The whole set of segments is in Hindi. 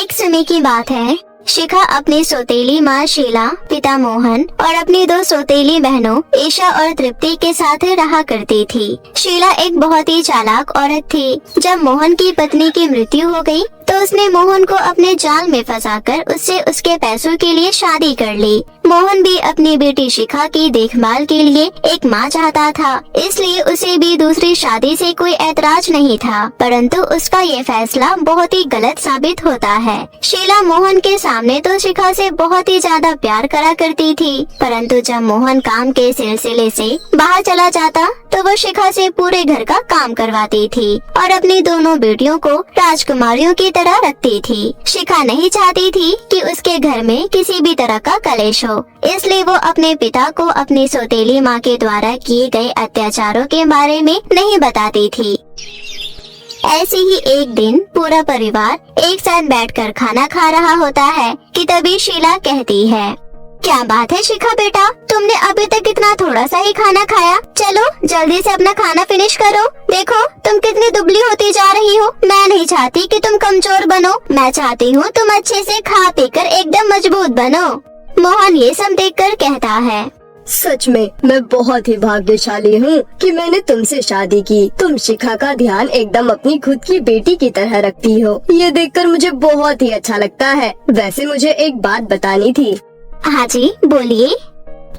एक समय की बात है। शिखा अपनी सौतेली माँ शीला, पिता मोहन और अपनी दो सौतेली बहनों ईशा और तृप्ति के साथ रहा करती थी। शीला एक बहुत ही चालाक औरत थी। जब मोहन की पत्नी की मृत्यु हो गई तो उसने मोहन को अपने जाल में फंसाकर उससे उसके पैसों के लिए शादी कर ली। मोहन भी अपनी बेटी शिखा की देखभाल के लिए एक माँ चाहता था, इसलिए उसे भी दूसरी शादी से कोई ऐतराज नहीं था। परंतु उसका ये फैसला बहुत ही गलत साबित होता है। शीला मोहन के सामने तो शिखा से बहुत ही ज्यादा प्यार करा करती थी, परंतु जब मोहन काम के सिलसिले से बाहर चला जाता तो वो शिखा से पूरे घर का काम करवाती थी और अपनी दोनों बेटियों को राजकुमारियों की तरह रखती थी। शिखा नहीं चाहती थी कि उसके घर में किसी भी तरह का कलेश हो, इसलिए वो अपने पिता को अपनी सौतेली माँ के द्वारा किए गए अत्याचारों के बारे में नहीं बताती थी। ऐसे ही एक दिन पूरा परिवार एक साथ बैठकर खाना खा रहा होता है कि तभी शीला कहती है, क्या बात है शिखा बेटा, तुमने अभी तक इतना थोड़ा सा ही खाना खाया। चलो जल्दी से अपना खाना फिनिश करो। देखो तुम कितनी दुबली होती जा रही हो। मैं नहीं चाहती कि तुम कमजोर बनो, मैं चाहती हूँ तुम अच्छे से खा पी कर एकदम मजबूत बनो। मोहन ये सब देखकर कहता है, सच में मैं बहुत ही भाग्यशाली हूँ कि मैंने तुमसे शादी की। तुम शिखा का ध्यान एकदम अपनी खुद की बेटी की तरह रखती हो। ये देखकर मुझे बहुत ही अच्छा लगता है। वैसे मुझे एक बात बतानी थी। हाँ जी बोलिए।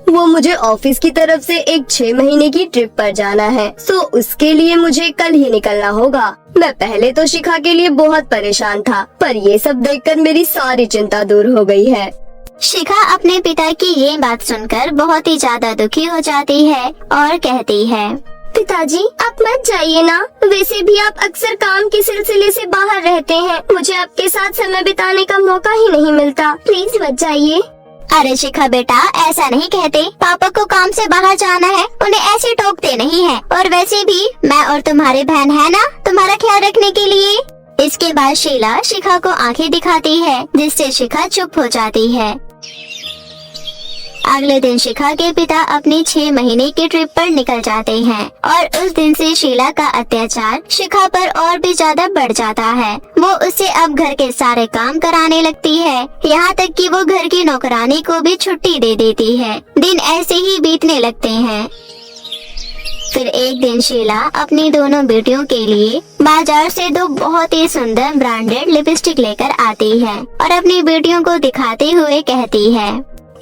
वो मुझे ऑफिस की तरफ से एक 6 महीने की ट्रिप पर जाना है, तो उसके लिए मुझे कल ही निकलना होगा। मैं पहले तो शिखा के लिए बहुत परेशान था, पर ये सब देखकर मेरी सारी चिंता दूर हो गई है। शिखा अपने पिता की ये बात सुनकर बहुत ही ज्यादा दुखी हो जाती है और कहती है, पिताजी आप मत जाइए ना, वैसे भी आप अक्सर काम के सिलसिले से बाहर रहते हैं। मुझे आपके साथ समय बिताने का मौका ही नहीं मिलता, प्लीज मत जाइए। अरे शिखा बेटा ऐसा नहीं कहते, पापा को काम से बाहर जाना है, उन्हें ऐसे टोकते नहीं है। और वैसे भी मैं और तुम्हारी बहन है ना तुम्हारा ख्याल रखने के लिए। इसके बाद शीला शिखा को आंखें दिखाती है, जिससे शिखा चुप हो जाती है। अगले दिन शिखा के पिता अपनी 6 महीने की ट्रिप पर निकल जाते हैं और उस दिन से शीला का अत्याचार शिखा पर और भी ज्यादा बढ़ जाता है। वो उससे अब घर के सारे काम कराने लगती है, यहाँ तक कि वो घर की नौकरानी को भी छुट्टी दे देती है। दिन ऐसे ही बीतने लगते हैं। फिर एक दिन शीला अपनी दोनों बेटियों के लिए बाजार से 2 बहुत ही सुंदर ब्रांडेड लिपस्टिक लेकर आती है और अपनी बेटियों को दिखाते हुए कहती है,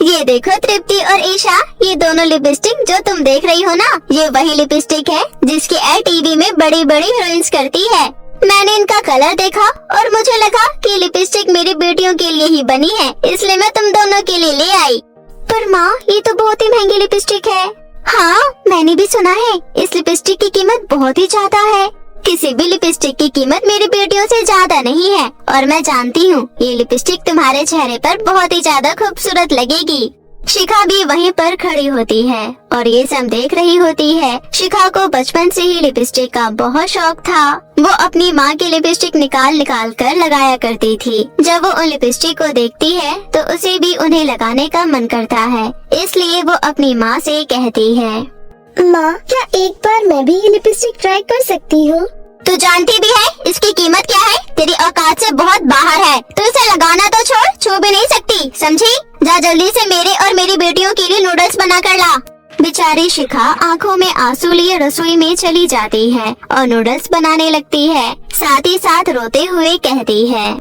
ये देखो तृप्ति और ईशा, ये दोनों लिपस्टिक जो तुम देख रही हो ना, ये वही लिपस्टिक है जिसकी ऐड टीवी में बड़ी बड़ी हीरोइंस करती है। मैंने इनका कलर देखा और मुझे लगा कि लिपस्टिक मेरी बेटियों के लिए ही बनी है, इसलिए मैं तुम दोनों के लिए ले आई। पर माँ ये तो बहुत ही महंगी लिपस्टिक है। हाँ मैंने भी सुना है, इस लिपस्टिक की कीमत बहुत ही ज्यादा है। किसी भी लिपस्टिक की कीमत मेरी बेटियों से ज्यादा नहीं है और मैं जानती हूँ ये लिपस्टिक तुम्हारे चेहरे पर बहुत ही ज्यादा खूबसूरत लगेगी। शिखा भी वहीं पर खड़ी होती है और ये सब देख रही होती है। शिखा को बचपन से ही लिपस्टिक का बहुत शौक था। वो अपनी माँ की लिपस्टिक निकाल निकाल कर लगाया करती थी। जब वो उन लिपस्टिक को देखती है तो उसे भी उन्हें लगाने का मन करता है, इसलिए वो अपनी माँ से कहती है, माँ क्या एक बार मैं भी ये लिपस्टिक ट्राई कर सकती हूँ? तू जानती भी है इसकी कीमत क्या है? तेरी औकात से बहुत बाहर है। तू इसे लगाना तो छोड़, छू भी नहीं सकती, समझी? जा जल्दी से मेरे और मेरी बेटियों के लिए नूडल्स बना कर ला। बेचारी शिखा आंखों में आंसू लिए रसोई में चली जाती है और नूडल्स बनाने लगती है। साथ ही साथ रोते हुए कहती है,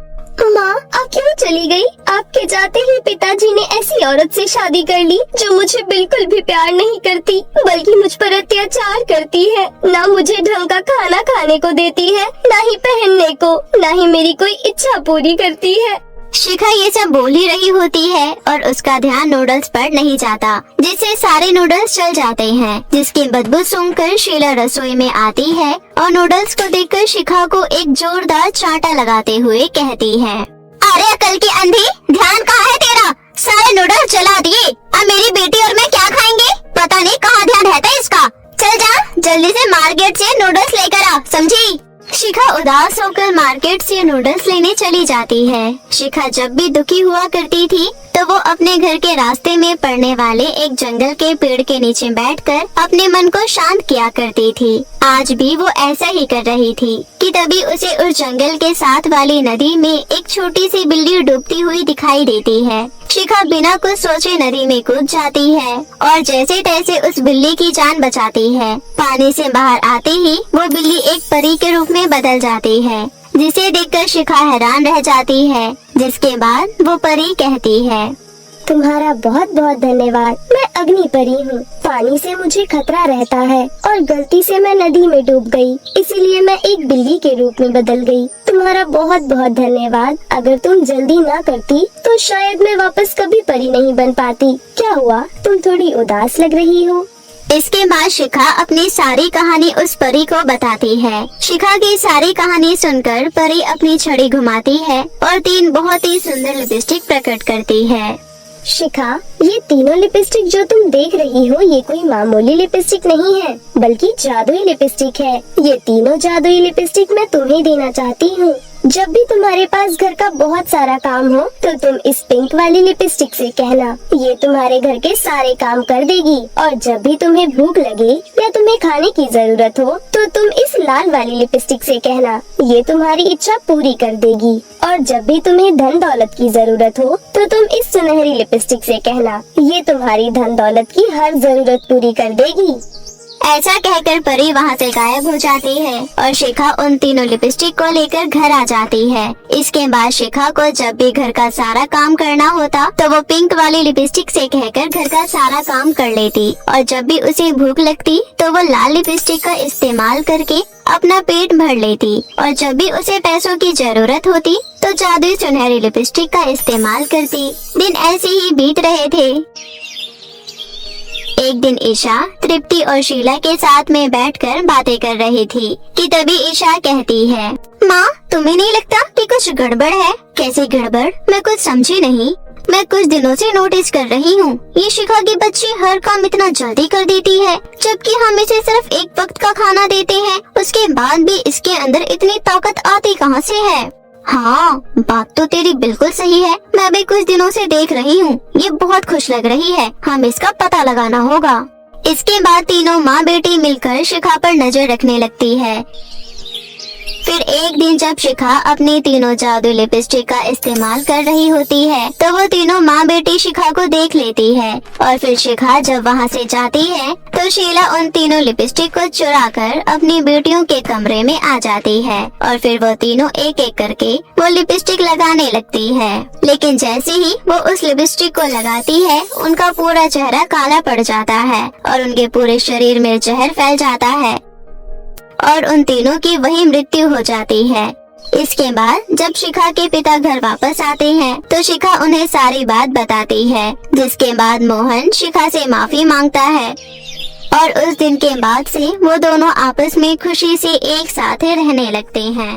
माँ आप क्यों चली गई? आपके जाते ही पिताजी ने ऐसी औरत से शादी कर ली जो मुझे बिल्कुल भी प्यार नहीं करती, बल्कि मुझ पर अत्याचार करती है। ना मुझे ढंग का खाना खाने को देती है, ना ही पहनने को, ना ही मेरी कोई इच्छा पूरी करती है। शिखा ये सब बोल ही रही होती है और उसका ध्यान नूडल्स पर नहीं जाता, जिससे सारे नूडल्स जल जाते हैं। जिसकी बदबू सूंघकर शीला रसोई में आती है और नूडल्स को देखकर शिखा को एक जोरदार चांटा लगाते हुए कहती है, अरे अकल की अंधी, ध्यान कहाँ है तेरा? सारे नूडल्स जला दिए, अब मेरी बेटी और मैं क्या खाएंगे? पता नहीं कहाँ ध्यान रहता है इसका। चल जा जल्दी से मार्केट से नूडल्स लेकर आ, समझी? शिखा उदास होकर मार्केट से नूडल्स लेने चली जाती है। शिखा जब भी दुखी हुआ करती थी तो वो अपने घर के रास्ते में पड़ने वाले एक जंगल के पेड़ के नीचे बैठकर अपने मन को शांत किया करती थी। आज भी वो ऐसा ही कर रही थी कि तभी उसे उस जंगल के साथ वाली नदी में एक छोटी सी बिल्ली डूबती हुई दिखाई देती है। शिखा बिना कुछ सोचे नदी में कूद जाती है और जैसे तैसे उस बिल्ली की जान बचाती है। पानी से बाहर आते ही वो बिल्ली एक परी के रूप में बदल जाती है, जिसे देखकर शिखा हैरान रह जाती है। जिसके बाद वो परी कहती है, तुम्हारा बहुत बहुत धन्यवाद। मैं अग्नि परी हूँ। पानी से मुझे खतरा रहता है और गलती से मैं नदी में डूब गई, इसीलिए मैं एक बिल्ली के रूप में बदल गई। तुम्हारा बहुत बहुत धन्यवाद। अगर तुम जल्दी ना करती तो शायद मैं वापस कभी परी नहीं बन पाती। क्या हुआ, तुम थोड़ी उदास लग रही हो? इसके बाद शिखा अपनी सारी कहानी उस परी को बताती है। शिखा की सारी कहानी सुनकर परी अपनी छड़ी घुमाती है और 3 बहुत ही सुंदर लिपस्टिक प्रकट करती है। शिखा, ये तीनों लिपस्टिक जो तुम देख रही हो ये कोई मामूली लिपस्टिक नहीं है, बल्कि जादुई लिपस्टिक है। ये तीनों जादुई लिपस्टिक मैं तुम्हें देना चाहती हूँ। जब भी तुम्हारे पास घर का बहुत सारा काम हो तो तुम इस पिंक वाली लिपस्टिक से कहना, ये तुम्हारे घर के सारे काम कर देगी। और जब भी तुम्हें भूख लगे या तुम्हें खाने की जरूरत हो तो तुम इस लाल वाली लिपस्टिक से कहना, ये तुम्हारी इच्छा पूरी कर देगी। और जब भी तुम्हें धन दौलत की जरूरत हो तो तुम इस सुनहरी लिपस्टिक से कहना, ये तुम्हारी धन दौलत की हर जरूरत पूरी कर देगी। ऐसा कहकर परी वहाँ से गायब हो जाती है और शिखा उन तीनों लिपस्टिक को लेकर घर आ जाती है। इसके बाद शिखा को जब भी घर का सारा काम करना होता तो वो पिंक वाली लिपस्टिक से कहकर घर का सारा काम कर लेती और जब भी उसे भूख लगती तो वो लाल लिपस्टिक का इस्तेमाल करके अपना पेट भर लेती और जब भी उसे पैसों की जरूरत होती तो जादुई सुनहरी लिपस्टिक का इस्तेमाल करती। दिन ऐसे ही बीत रहे थे। एक दिन ईशा तृप्ति और शीला के साथ में बैठकर बातें कर रही थी कि तभी ईशा कहती है, माँ, तुम्हें नहीं लगता कि कुछ गड़बड़ है? कैसे गड़बड़? मैं कुछ समझी नहीं। मैं कुछ दिनों से नोटिस कर रही हूँ, ये शिखा की बच्ची हर काम इतना जल्दी कर देती है, जबकि हम इसे सिर्फ एक वक्त का खाना देते हैं। उसके बाद भी इसके अंदर इतनी ताकत आती कहाँ से है? हाँ, बात तो तेरी बिल्कुल सही है। मैं भी कुछ दिनों से देख रही हूँ, ये बहुत खुश लग रही है। हम इसका पता लगाना होगा। इसके बाद तीनों माँ बेटी मिलकर शिखा पर नजर रखने लगती है। फिर एक दिन जब शिखा अपनी तीनों जादू लिपस्टिक का इस्तेमाल कर रही होती है तो वो तीनों माँ बेटी शिखा को देख लेती है और फिर शिखा जब वहाँ से जाती है तो शीला उन तीनों लिपस्टिक को चुरा कर अपनी बेटियों के कमरे में आ जाती है और फिर वो तीनों एक एक करके वो लिपस्टिक लगाने लगती है। लेकिन जैसे ही वो उस लिपस्टिक को लगाती है उनका पूरा चेहरा काला पड़ जाता है और उनके पूरे शरीर में जहर फैल जाता है और उन तीनों की वही मृत्यु हो जाती है। इसके बाद जब शिखा के पिता घर वापस आते हैं तो शिखा उन्हें सारी बात बताती है, जिसके बाद मोहन शिखा से माफी मांगता है और उस दिन के बाद से वो दोनों आपस में खुशी से एक साथ रहने लगते हैं।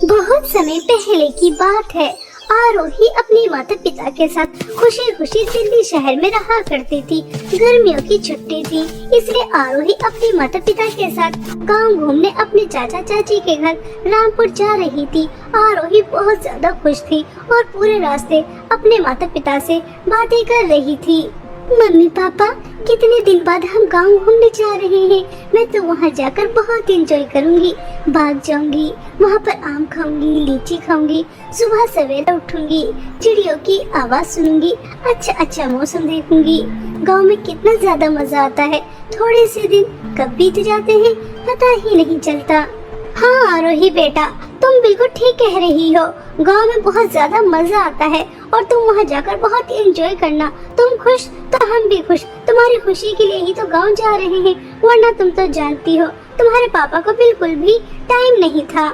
बहुत समय पहले की बात है। आरोही अपने माता पिता के साथ खुशी खुशी दिल्ली शहर में रहा करती थी। गर्मियों की छुट्टी थी, इसलिए आरोही अपने माता पिता के साथ गांव घूमने अपने चाचा चाची के घर रामपुर जा रही थी। आरोही बहुत ज्यादा खुश थी और पूरे रास्ते अपने माता पिता से बातें कर रही थी। मम्मी पापा, कितने दिन बाद हम गांव घूमने जा रहे हैं। मैं तो वहाँ जाकर बहुत एंजॉय करूँगी, भाग जाऊंगी, वहाँ पर आम खाऊंगी, लीची खाऊंगी, सुबह सवेरे उठूंगी, चिड़ियों की आवाज सुनूंगी, अच्छा मौसम देखूंगी। गांव में कितना ज्यादा मजा आता है। थोड़े से दिन कब बीत जाते हैं पता ही नहीं चलता। हाँ आरोही बेटा, तुम बिल्कुल ठीक कह रही हो। गांव में बहुत ज्यादा मजा आता है और तुम वहाँ जाकर बहुत एंजॉय करना। तुम खुश तो हम भी खुश। तुम्हारी खुशी के लिए ही तो गांव जा रहे हैं, वरना तुम तो जानती हो तुम्हारे पापा को बिल्कुल भी टाइम नहीं था।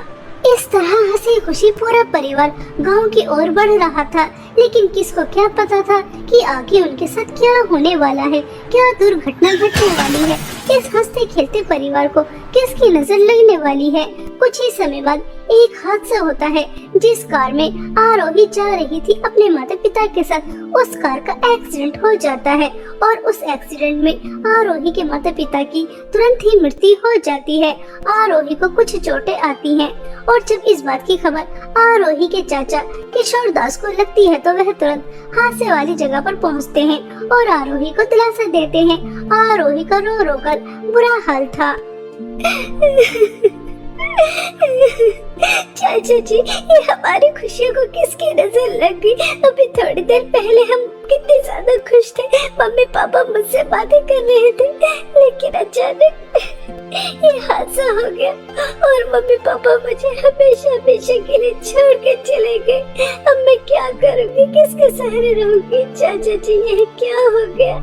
इस तरह हंसी खुशी पूरा परिवार गांव की ओर बढ़ रहा था, लेकिन किसको क्या पता था कि आगे उनके साथ क्या होने वाला है, क्या दुर्घटना घटने वाली है। इस हंसते खेलते परिवार को किसकी नजर लगने वाली है। कुछ ही समय बाद एक हादसा होता है जिस कार में आरोही जा रही थी अपने माता पिता के साथ। उस कार का एक्सीडेंट हो जाता है और उस एक्सीडेंट में आरोही के माता पिता की तुरंत ही मृत्यु हो जाती है। आरोही को कुछ चोटें आती हैं और जब इस बात की खबर आरोही के चाचा किशोर दास को लगती है तो वह तुरंत हादसे वाली जगह पर पहुंचते हैं और आरोही को दिलासा देते हैं। आरोही का रो रो कर बुरा हाल था। चाचा जी, ये हमारी खुशियों को किसकी नजर लग गई? अभी थोड़ी देर पहले हम कितने ज्यादा खुश थे, मम्मी पापा मुझसे बातें कर रहे थे, लेकिन अचानक ये हादसा हो गया और मम्मी पापा मुझे हमेशा हमेशा के लिए छोड़ के चले गए। अब मैं क्या करूँगी, किसके सहारे रहूंगी? चाचा जी, ये क्या हो गया?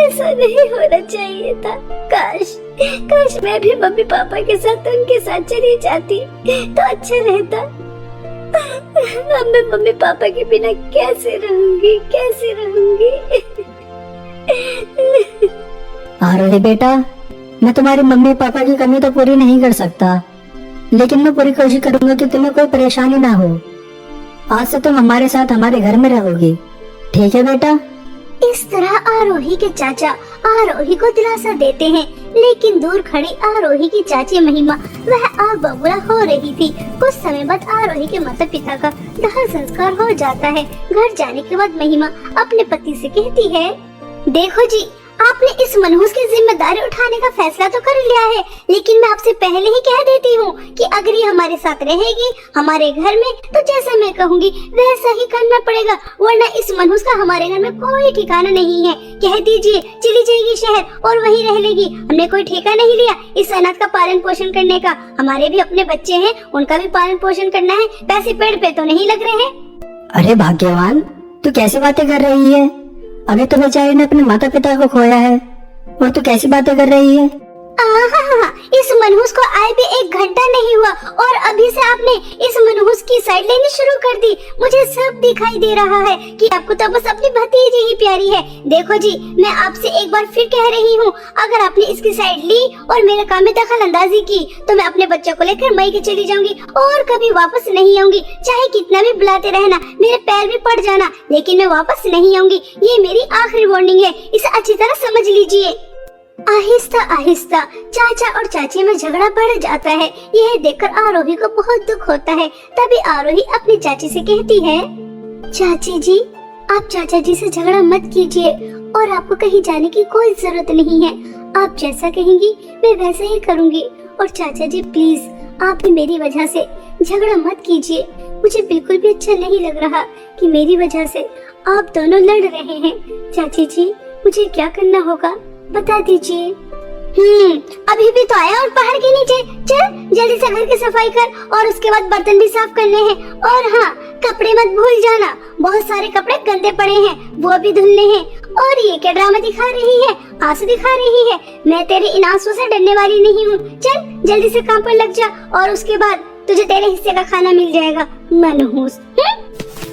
ऐसा नहीं होना चाहिए था। काश मैं भी मम्मी पापा के साथ उनके साथ चली जाती तो अच्छा रहता। अब मैं मम्मी पापा के बिना कैसे रहूंगी? आरोही बेटा, मैं तुम्हारी मम्मी पापा की कमी तो पूरी नहीं कर सकता, लेकिन मैं पूरी कोशिश करूंगा कि तुम्हें कोई परेशानी ना हो। आज से तुम हमारे साथ हमारे घर में रहोगी, ठीक है बेटा? इस तरह आरोही के चाचा आरोही को दिलासा देते हैं, लेकिन दूर खड़ी आरोही की चाची महिमा वह आग बबूला हो रही थी। कुछ समय बाद आरोही के माता पिता का दाह संस्कार हो जाता है। घर जाने के बाद महिमा अपने पति से कहती है, देखो जी, आपने इस मनहूस की जिम्मेदारी उठाने का फैसला तो कर लिया है, लेकिन मैं आपसे पहले ही कह देती हूँ कि अगर ये हमारे साथ रहेगी हमारे घर में तो जैसा मैं कहूँगी वैसा ही करना पड़ेगा, वरना इस मनहूस का हमारे घर में कोई ठिकाना नहीं है। कह दीजिए चली जाएगी शहर और वहीं रह लेगी। हमने कोई ठेका नहीं लिया इस अनाथ का पालन पोषण करने का। हमारे भी अपने बच्चे हैं, उनका भी पालन पोषण करना है। पैसे पेड़ पे तो नहीं लग रहे हैं। अरे भाग्यवान, तू कैसी बातें कर रही है? अभी तो बेचारी ने अपने माता पिता को खोया है और तू कैसी बातें कर रही है? इस मनहूस को आए भी 1 घंटा नहीं हुआ और अभी से आपने इस मनहूस की साइड लेनी शुरू कर दी। मुझे सब दिखाई दे रहा है कि आपको तो बस अपनी भतीजी ही प्यारी है। देखो जी, मैं आपसे एक बार फिर कह रही हूँ, अगर आपने इसकी साइड ली और मेरे काम में दखल अंदाजी की तो मैं अपने बच्चों को लेकर मई के चली जाऊंगी और कभी वापस नहीं आऊंगी। चाहे कितना भी बुलाते रहना, मेरे पैर भी पड़ जाना, लेकिन मैं वापस नहीं आऊंगी। ये मेरी आखिरी वार्निंग है, इसे अच्छी तरह समझ लीजिए। आहिस्ता आहिस्ता चाचा और चाची में झगड़ा बढ़ जाता है। यह देखकर आरोही को बहुत दुख होता है। तभी आरोही अपनी चाची से कहती है, चाची जी, आप चाचा जी से झगड़ा मत कीजिए और आपको कहीं जाने की कोई जरूरत नहीं है। आप जैसा कहेंगी मैं वैसा ही करूंगी। और चाचा जी प्लीज, आप भी मेरी वजह से झगड़ा मत कीजिए। मुझे बिल्कुल भी अच्छा नहीं लग रहा कि मेरी वजह से आप दोनों लड़ रहे हैं। चाची जी, मुझे क्या करना होगा बता दीजिए। अभी भी तो आया और पहाड़ के नीचे। चल जल्दी से घर की सफाई कर और उसके बाद बर्तन भी साफ करने हैं। और हाँ, कपड़े मत भूल जाना, बहुत सारे कपड़े गंदे पड़े हैं, वो भी धुलने हैं। और ये क्या ड्रामा दिखा रही है, आंसू दिखा रही है? मैं तेरे इन आंसू से डरने वाली नहीं हूँ। चल जल्दी से काम पर लग जा और उसके बाद तुझे तेरे हिस्से का खाना मिल जाएगा। मनहूस।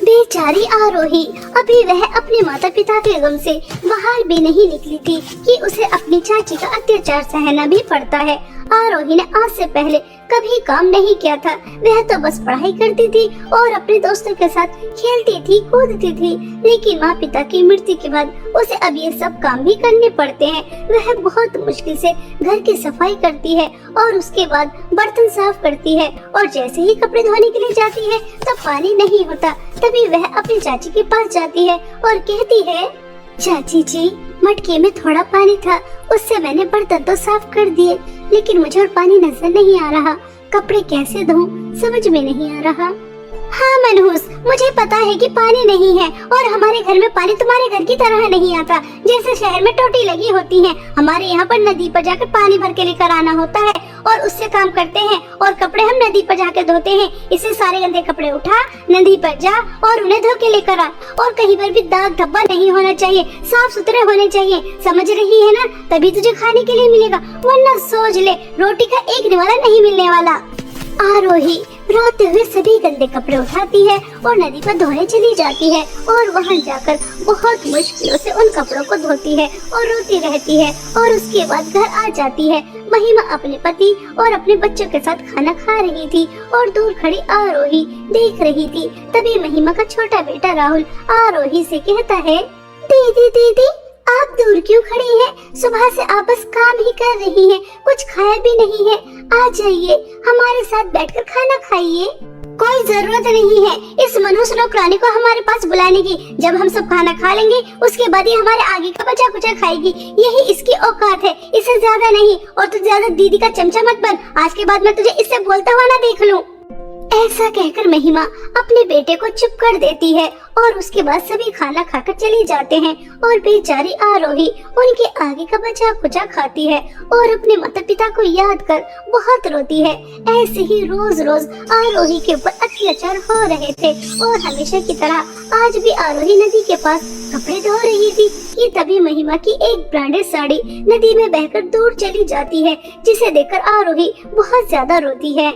बेचारी आरोही, अभी वह अपने माता पिता के गम से बाहर भी नहीं निकली थी कि उसे अपनी चाची का अत्याचार सहना भी पड़ता है। आरोही ने आज से पहले कभी काम नहीं किया था। वह तो बस पढ़ाई करती थी और अपने दोस्तों के साथ खेलती थी, कूदती थी। लेकिन माँ पिता की मृत्यु के बाद उसे अब ये सब काम भी करने पड़ते हैं। वह बहुत मुश्किल से घर की सफाई करती है और उसके बाद बर्तन साफ करती है। और जैसे ही कपड़े धोने के लिए जाती है तो पानी नहीं होता। तभी वह अपनी चाची के पास जाती है और कहती है, चाची जी, मटके में थोड़ा पानी था, उससे मैंने बर्तन तो साफ कर दिए, लेकिन मुझे और पानी नजर नहीं आ रहा। कपड़े कैसे धोऊं समझ में नहीं आ रहा। हाँ मनहूस, मुझे पता है कि पानी नहीं है और हमारे घर में पानी तुम्हारे घर की तरह नहीं आता। जैसे शहर में टोटी लगी होती है, हमारे यहाँ पर नदी पर जाकर पानी भर के लेकर आना होता है और उससे काम करते हैं। और कपड़े हम नदी पर जाकर धोते हैं। इससे सारे गंदे कपड़े उठा, नदी पर जा और उन्हें धो के लेकर आ। और कहीं पर भी दाग धब्बा नहीं होना चाहिए, साफ सुथरे होने चाहिए। समझ रही है ना? तभी तुझे खाने के लिए मिलेगा, वरना सोच ले रोटी का एक निवाला नहीं मिलने वाला। आरोही रोते हुए सभी गंदे कपड़े उठाती है और नदी पर धोने चली जाती है और वहाँ जाकर बहुत मुश्किलों से उन कपड़ों को धोती है और रोती रहती है और उसके बाद घर आ जाती है। महिमा अपने पति और अपने बच्चों के साथ खाना खा रही थी और दूर खड़ी आरोही देख रही थी। तभी महिमा का छोटा बेटा राहुल आरोही से कहता है, दीदी दीदी आप दूर क्यों खड़ी हैं? सुबह से आप बस काम ही कर रही हैं, कुछ खाया भी नहीं है। आ जाइए, हमारे साथ बैठकर खाना खाइए। कोई जरूरत नहीं है इस मनहूस नौकरानी को हमारे पास बुलाने की। जब हम सब खाना खा लेंगे उसके बाद ही हमारे आगे का बचा कुचा खाएगी। यही इसकी औकात है, इससे ज्यादा नहीं। और तू ज्यादा दीदी का चमचा मत बन, आज के बाद मैं तुझे इससे बोलता हुआ ना देख लूं। ऐसा कहकर महिमा अपने बेटे को चुप कर देती है और उसके बाद सभी खाना खाकर चले जाते हैं और बेचारी आरोही उनके आगे का बचा खुचा खाती है और अपने माता पिता को याद कर बहुत रोती है। ऐसे ही रोज रोज आरोही के ऊपर अत्याचार हो रहे थे और हमेशा की तरह आज भी आरोही नदी के पास कपड़े धो रही थी कि तभी महिमा की एक ब्रांडेड साड़ी नदी में बहकर दूर चली जाती है, जिसे देखकर आरोही बहुत ज्यादा रोती है।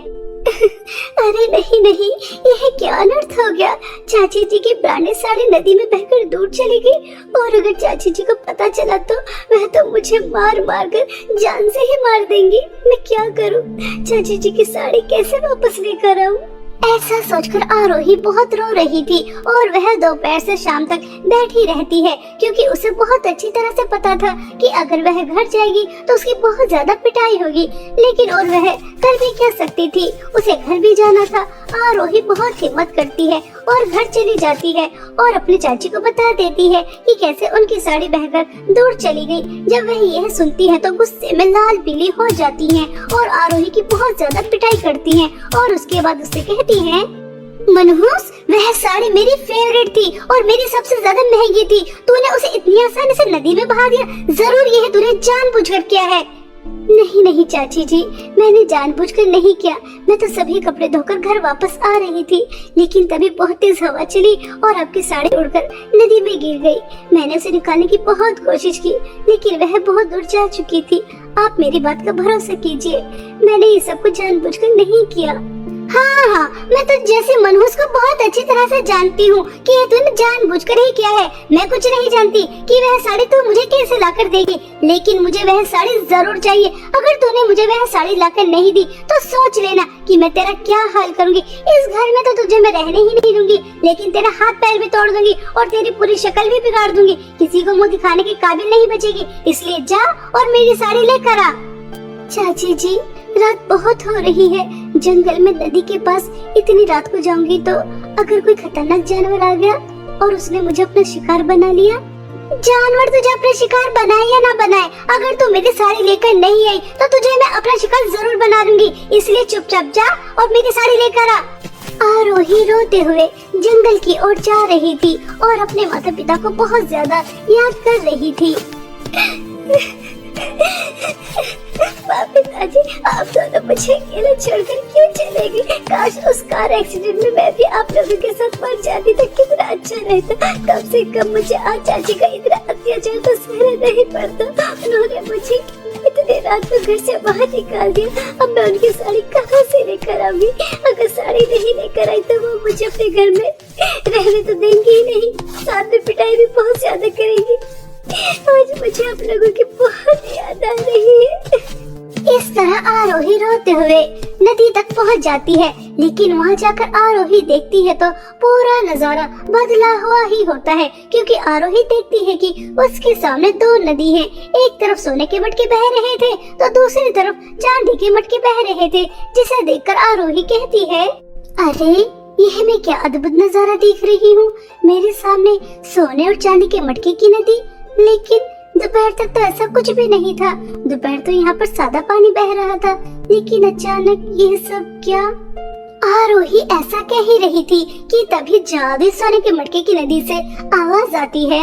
अरे नहीं नहीं, यह क्या अनर्थ हो गया। चाची जी की ब्रांडेड साड़ी नदी में बहकर दूर चली गई और अगर चाची जी को पता चला तो वह तो मुझे मार मार कर जान से ही मार देंगी। मैं क्या करूं? चाची जी की साड़ी कैसे वापस लेकर आऊं? ऐसा सोचकर आरोही बहुत रो रही थी और वह दोपहर से शाम तक बैठी रहती है क्योंकि उसे बहुत अच्छी तरह से पता था कि अगर वह घर जाएगी तो उसकी बहुत ज्यादा पिटाई होगी। लेकिन और वह कर भी क्या सकती थी, उसे घर भी जाना था। आरोही बहुत हिम्मत करती है और घर चली जाती है और अपनी चाची को बता देती है कि कैसे उनकी साड़ी बहकर दूर चली गई। जब वह यह सुनती है तो गुस्से में लाल पीली हो जाती है और आरोही की बहुत ज्यादा पिटाई करती है और उसके बाद उससे कहती है, मनहूस, वह साड़ी मेरी फेवरेट थी और मेरी सबसे ज्यादा महंगी थी। तूने उसे इतनी आसानी से नदी में बहा दिया। जरूर यह तूने जानबूझकर किया है। नहीं नहीं चाची जी, मैंने जानबूझकर नहीं किया। मैं तो सभी कपड़े धोकर घर वापस आ रही थी, लेकिन तभी बहुत तेज हवा चली और आपकी साड़ी उड़कर नदी में गिर गई। मैंने उसे निकालने की बहुत कोशिश की, लेकिन वह बहुत दूर जा चुकी थी। आप मेरी बात का भरोसा कीजिए, मैंने ये सब कुछ जानबूझकर नहीं किया। हाँ, मैं तो जैसे मनहूस को बहुत अच्छी तरह से जानती हूँ कि ये तूने जानबूझकर ही किया है। मैं कुछ नहीं जानती कि वह साड़ी तू मुझे कैसे लाकर देगी, लेकिन मुझे वह साड़ी जरूर चाहिए। अगर तूने मुझे वह साड़ी लाकर नहीं दी तो सोच लेना कि मैं तेरा क्या हाल करूँगी। इस घर में तो तुझे मैं रहने ही नहीं दूंगी, लेकिन तेरा हाथ पैर भी तोड़ दूंगी और तेरी पूरी शक्ल भी बिगाड़ दूंगी। किसी को मुँह दिखाने के काबिल नहीं बचेगी। इसलिए जा और मेरी साड़ी लेकर आ। चाची जी, रात बहुत हो रही है। जंगल में नदी के पास इतनी रात को जाऊंगी तो अगर कोई खतरनाक जानवर आ गया और उसने मुझे अपना शिकार बना लिया। जानवर तुझे अपना शिकार बनाए या ना बनाए, अगर तू मेरी साड़ी लेकर नहीं आई तो तुझे मैं अपना शिकार जरूर बना लूंगी। इसलिए चुपचाप जा और मेरी साड़ी लेकर आ। आरोही रोते हुए जंगल की ओर जा रही थी और अपने माता पिता को बहुत ज्यादा याद कर रही थी। पिताजी, आप दोनों मुझे अकेले छोड़कर क्यों चले गए? काश उस कार एक्सीडेंट में मैं भी आप लोगों के साथ मर जाती तो कितना अच्छा रहता। कम से कम मुझे आज चाची का इतना अत्याचार तो सहना नहीं पड़ता। उन्होंने मुझे इतने रात को घर से बाहर निकाल दिया। अब मैं उनकी साड़ी कहाँ से लेकर आऊंगी? अगर साड़ी नहीं लेकर आई तो वो मुझे अपने घर में रहने तो देंगे ही नहीं, साथ में पिटाई भी बहुत ज्यादा करेंगी। आज मुझे आप लोगों की बहुत याद आ रही है। इस तरह आरोही रोते हुए नदी तक पहुंच जाती है, लेकिन वहां जाकर आरोही देखती है तो पूरा नजारा बदला हुआ ही होता है, क्योंकि आरोही देखती है कि उसके सामने दो नदी हैं। एक तरफ सोने के मटके बह रहे थे तो दूसरी तरफ चांदी के मटके बह रहे थे, जिसे देखकर आरोही कहती है, अरे यह मैं क्या अद्भुत नजारा देख रही हूँ। मेरे सामने सोने और चांदी के मटके की नदी, लेकिन दोपहर तक तो ऐसा कुछ भी नहीं था। दोपहर तो यहाँ पर सादा पानी बह रहा था, लेकिन अचानक ये सब क्या? आरोही ऐसा कह ही रही थी कि तभी जादू सोने के मटके की नदी से आवाज आती है,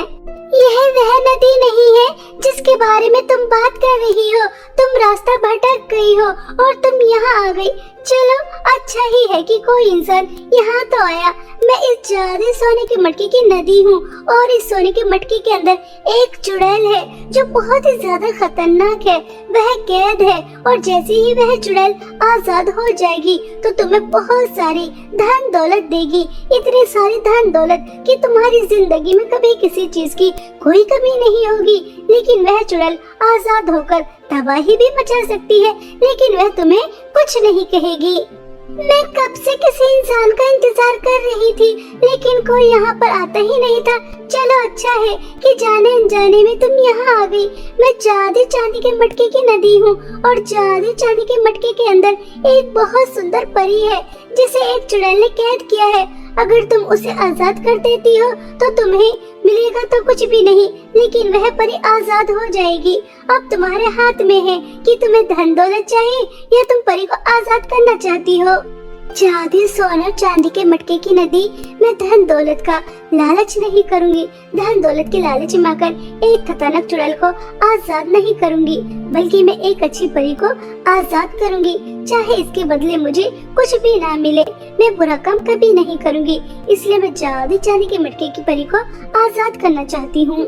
यह वह नदी नहीं है जिसके बारे में तुम बात कर रही हो। तुम रास्ता भटक गई हो और तुम यहाँ आ गई। चलो अच्छा ही है कि कोई इंसान यहाँ तो आया। मैं इस ज्यादा सोने की मटके की नदी हूँ और इस सोने की मटके के अंदर एक चुड़ैल है जो बहुत ही ज्यादा खतरनाक है। वह कैद है और जैसे ही वह चुड़ैल आजाद हो जाएगी तो तुम्हें बहुत सारी धन दौलत देगी, इतनी सारी धन दौलत कि तुम्हारी जिंदगी में कभी किसी चीज की कोई कमी नहीं होगी। लेकिन वह चुड़ैल आजाद होकर तबाही भी मचा सकती है, लेकिन वह तुम्हें कुछ नहीं कहेगी। मैं कब से किसी इंसान का इंतजार कर रही थी, लेकिन कोई यहाँ पर आता ही नहीं था। चलो अच्छा है कि जाने अनजाने में तुम यहाँ आ गई। मैं जादू चांदी के मटके की नदी हूँ और जादू चांदी के मटके के अंदर एक बहुत सुंदर परी है जिसे एक चुड़ैल ने कैद किया है। अगर तुम उसे आजाद कर देती हो तो तुम्हें मिलेगा तो कुछ भी नहीं, लेकिन वह परी आजाद हो जाएगी। अब तुम्हारे हाथ में है कि तुम्हें धन दौलत चाहिए या तुम परी को आजाद करना चाहती हो। जादू सोना चांदी के मटके की नदी, मैं धन दौलत का लालच नहीं करूंगी। धन दौलत के लालच में आकर एक खतरनाक चुड़ैल को आजाद नहीं करूंगी, बल्कि मैं एक अच्छी परी को आजाद करूंगी। चाहे इसके बदले मुझे कुछ भी ना मिले, मैं बुरा काम कभी नहीं करूंगी। इसलिए मैं जादू चांदी के मटके की परी को आजाद करना चाहती हूँ।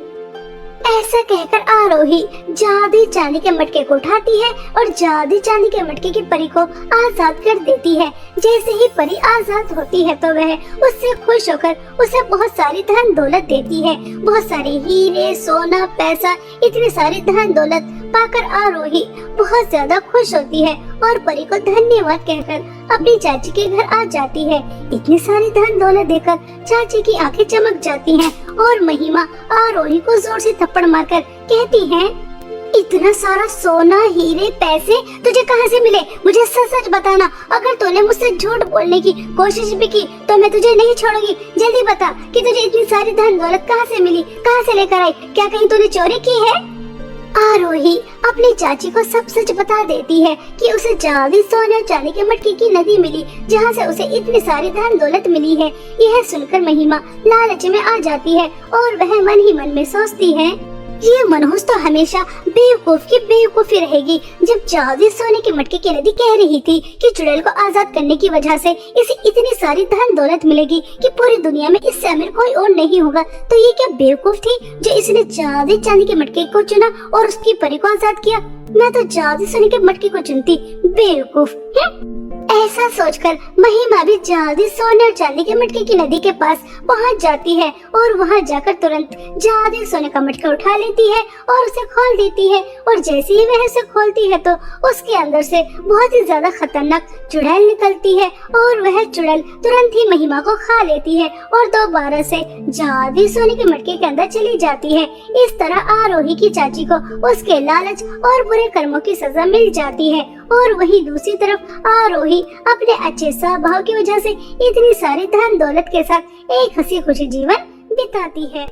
ऐसा कहकर आरोही जादू चांदी के मटके को उठाती है और जादू चांदी के मटके की परी को आजाद कर देती है। जैसे ही परी आजाद होती है तो वह उससे खुश होकर उसे बहुत सारी धन दौलत देती है। बहुत सारे हीरे, सोना, पैसा, इतनी सारी धन दौलत पाकर आरोही बहुत ज्यादा खुश होती है और परी को धन्यवाद कहकर अपनी चाची के घर आ जाती है। इतनी सारी धन दौलत देकर चाची की आंखें चमक जाती हैं और महिमा आरोही को जोर से थप्पड़ मारकर कहती है, इतना सारा सोना, हीरे, पैसे तुझे कहाँ से मिले? मुझे सच सच बताना। अगर तूने मुझसे झूठ बोलने की कोशिश भी की तो मैं तुझे नहीं छोड़ूंगी। जल्दी बता कि तुझे इतनी सारी धन दौलत कहाँ से मिली, कहाँ से लेकर आई? क्या कहीं तूने चोरी की है? आरोही अपनी चाची को सब सच बता देती है कि उसे जादू सोने चांदी के मटके की नदी मिली जहाँ से उसे इतनी सारी धन दौलत मिली है। यह सुनकर महिमा लालच में आ जाती है और वह मन ही मन में सोचती है, ये मनहूस तो हमेशा बेवकूफ की बेवकूफी रहेगी। जब जादू सोने के मटके की नदी कह रही थी कि चुड़ैल को आजाद करने की वजह से इसे इतनी सारी धन दौलत मिलेगी कि पूरी दुनिया में इससे अमीर कोई और नहीं होगा, तो ये क्या बेवकूफ थी जो इसने जादू चांदी के मटके को चुना और उसकी परी को आजाद किया? मैं तो जादू सोने के मटके को चुनती, बेवकूफ। ऐसा सोचकर महिमा भी जादू सोने और चांदी के मटके की नदी के पास पहुंच जाती है और वहां जाकर तुरंत जादू सोने का मटका उठा लेती है और उसे खोल देती है। और जैसे ही वह उसे खोलती है तो उसके अंदर से बहुत ही ज्यादा खतरनाक चुड़ैल निकलती है और वह चुड़ैल तुरंत ही महिमा को खा लेती है और दोबारा से जादू सोने के मटके के अंदर चली जाती है। इस तरह आरोही की चाची को उसके लालच और बुरे कर्मों की सजा मिल जाती है और वहीं दूसरी तरफ आरोही अपने अच्छे स्वभाव की वजह से इतनी सारी धन दौलत के साथ एक हंसी खुशी जीवन बिताती है।